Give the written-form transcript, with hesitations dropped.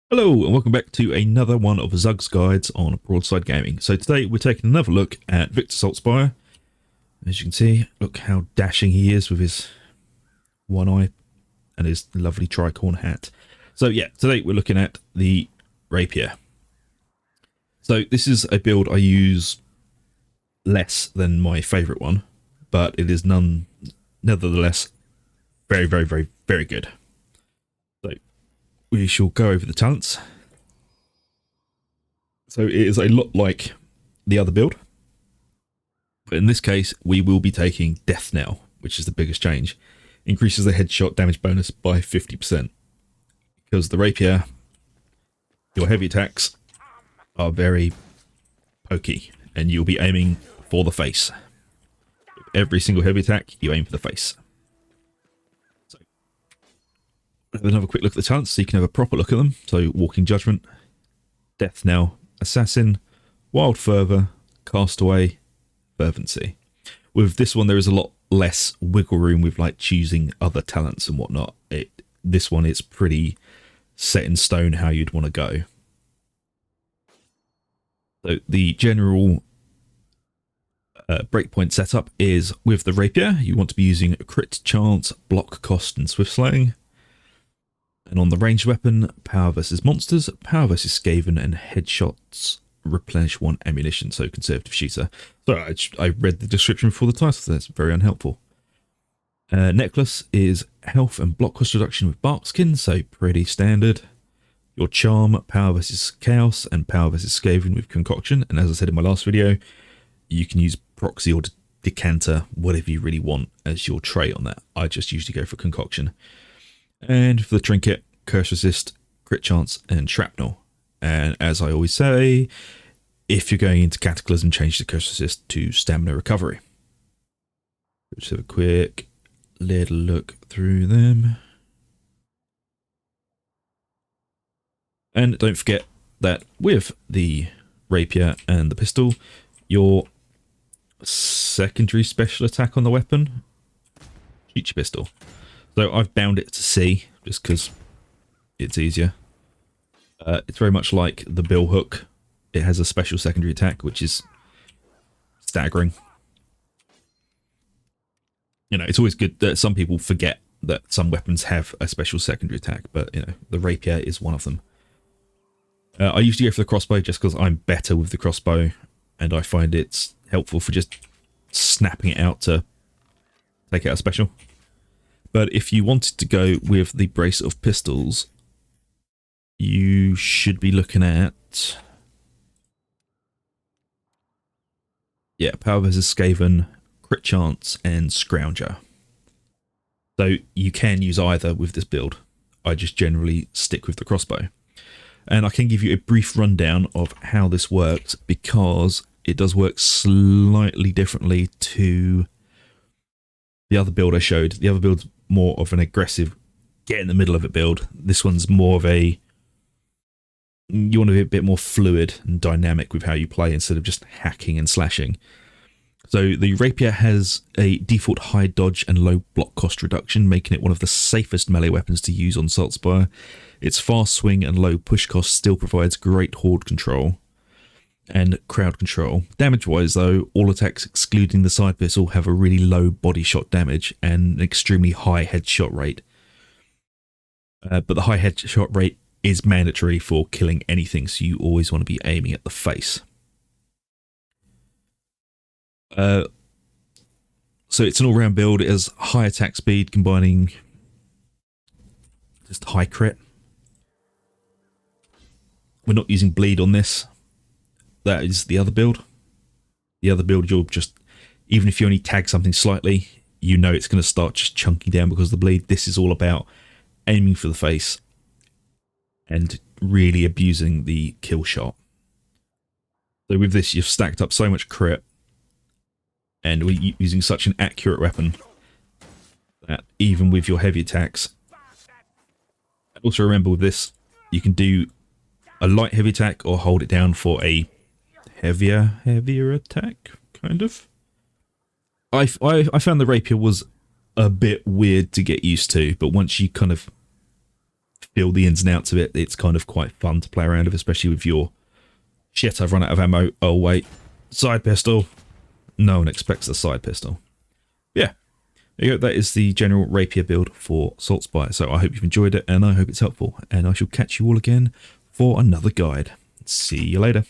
Hello and welcome back to another one of Zug's guides on Broadside Gaming. So today we're taking another look at Victor Saltspire. As you can see, look how dashing he is with his one eye and his lovely tricorn hat. So yeah, today we're looking at the Rapier. So this is a build I use less than my favourite one, but it is nevertheless very good. So we shall go over the talents. So it is a lot like the other build, but in this case we will be taking Death Knell, which is the biggest change. Increases the headshot damage bonus by 50%. Because the Rapier, your heavy attacks are very pokey and you'll be aiming for the face. Every single heavy attack you aim for the face. So have another quick look at the talents so you can have a proper look at them. So Walking Judgment, Death Knell, Assassin, Wild Fervor, Castaway, Fervency. With this one there is a lot less wiggle room with like choosing other talents and whatnot. This one is pretty set in stone how you'd want to go. So the general breakpoint setup is with the Rapier you want to be using a crit chance, block cost and swift slaying. And on the ranged weapon, power versus monsters, power versus Skaven, and headshots replenish 1 ammunition, so conservative shooter. So I read the description before the title, so that's very unhelpful. Necklace is health and block cost reduction with bark skin, so pretty standard. Your charm, power versus chaos, and power versus Skaven with concoction. And as I said in my last video, you can use proxy or decanter, whatever you really want as your trait on that. I just usually go for concoction. And for the trinket, curse resist, crit chance, and shrapnel. And as I always say, if you're going into Cataclysm, change the curse resist to stamina recovery. Let's have a quick little look through them. And don't forget that with the Rapier and the pistol, your secondary special attack on the weapon, shoot your pistol. So I've bound it to C just because it's easier. It's very much like the bill hook. It has a special secondary attack, which is staggering. You know, it's always good that some people forget that some weapons have a special secondary attack, but you know, the Rapier is one of them. I usually go for the crossbow just because I'm better with the crossbow, and I find it's helpful for just snapping it out to take out a special. But if you wanted to go with the brace of pistols, you should be looking at, yeah, power versus Skaven, crit chance, and Scrounger. So you can use either with this build. I just generally stick with the crossbow. And I can give you a brief rundown of how this works because it does work slightly differently to the other build I showed. The other build's more of an aggressive, get in the middle of it build. This one's more of a, you want to be a bit more fluid and dynamic with how you play instead of just hacking and slashing. So the Rapier has a default high dodge and low block cost reduction, making it one of the safest melee weapons to use on Saltspire. Its fast swing and low push cost still provides great horde control and crowd control. Damage-wise though, all attacks excluding the side pistol have a really low body shot damage and an extremely high headshot rate. But the high headshot rate is mandatory for killing anything, so you always want to be aiming at the face. So it's an all-round build. It has high attack speed combining just high crit. We're not using bleed on this. That is the other build. The other build, you'll just, even if you only tag something slightly, you know it's going to start just chunking down because of the bleed. This is all about aiming for the face and really abusing the kill shot. So with this, you've stacked up so much crit and we're using such an accurate weapon that even with your heavy attacks, also remember with this, you can do a light heavy attack or hold it down for a heavier attack, kind of. I found the Rapier was a bit weird to get used to, but once you kind of feel the ins and outs of it. It's kind of quite fun to play around with, especially with your shit, I've run out of ammo. Oh wait, side pistol. No one expects a side pistol. Yeah, there you go. That is the general Rapier build for Salt Spire. So I hope you've enjoyed it, and I hope it's helpful, and I shall catch you all again for another guide. See you later.